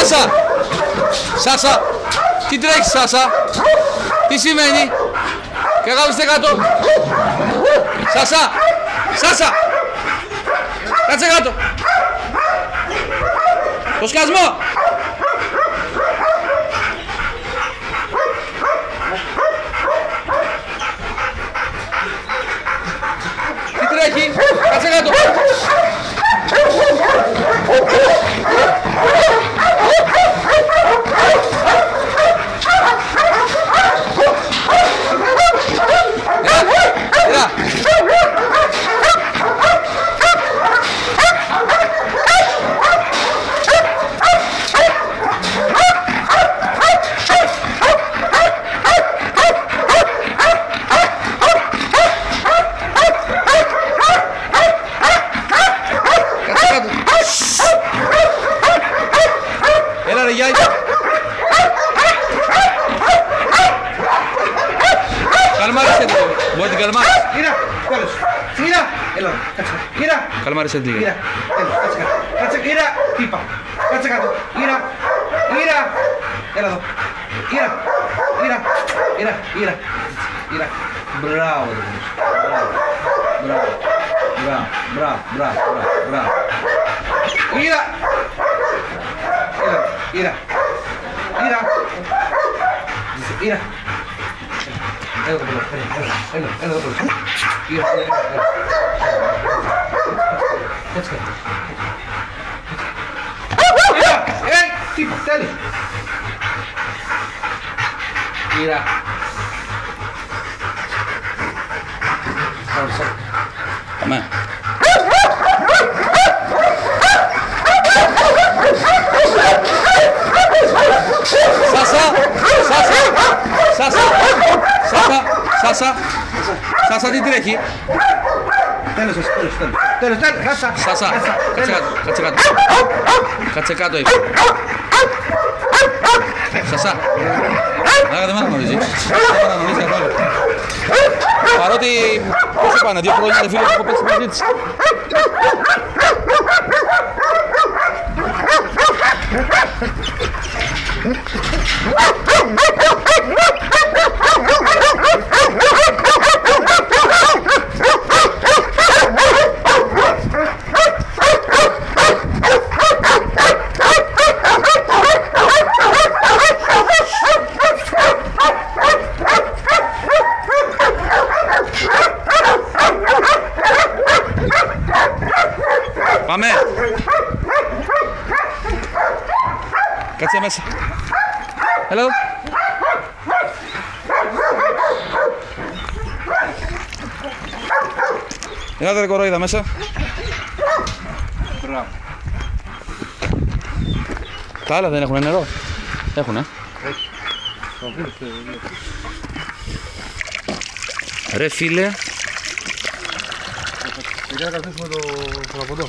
Σάσα! Σάσα! Τι τρέχεις Σάσα? Τι σημαίνει? Καγάβεστε κάτω! Σάσα! Σάσα! Κάτσε κάτω! Το σκασμό! Τι τρέχει? Κάτσε κάτω! Έλα ρε Γιάννη. Καλμάρισε το. Μπορεί την καλμάρισε. Γύρα, τέλος. Γύρα. Έλα, κάτσε. Γύρα. Καλμάρισε την. Γύρα. Τέλος, κάτσε κάτω. Κάτσε, γύρα. Τύπα. Κάτσε κάτω. Γύρα. Γύρα. Έλα εδώ. Γύρα. Γύρα. Γύρα. Γύρα. Γύρα. Μπράβο. Μπράβο. Μπράβο. Μπράβο. Μπράβο. Μπράβο. Γύρα. Έλα. Γύρα. Γύρα. Γύρα. Έλα εδώ. Έλα εδώ. Γύρα. Κάτσε κάτω. Γύρα. Τύπα. Τέλει. Γύρα. Πάμε. Σάσα! Σάσα! Σάσα! Σάσα! Σάσα! Σάσα τι τρέχει? Τέλος, Σάσα. Σάσα! Κάτσε κάτω! Κάτσε κάτω! Κάτσε κάτω είπε. Σάσα! Άρα δεν μ' αναγνωρίζει. Δεν μ' αναγνωρίζει καθόλου. Παρότι πόσο πάνε, 2 χρόνια δεν φίλος έχω παίξει μαζί της. Πάμε! Κάτσε μέσα. Έλα εδώ. Ελάτε ρε κοροϊδά μέσα. Μπράβο. Τα άλλα δεν έχουνε νερό? Έχουνε. Ρε φίλε. Σιγά καθίσουμε το φωτό.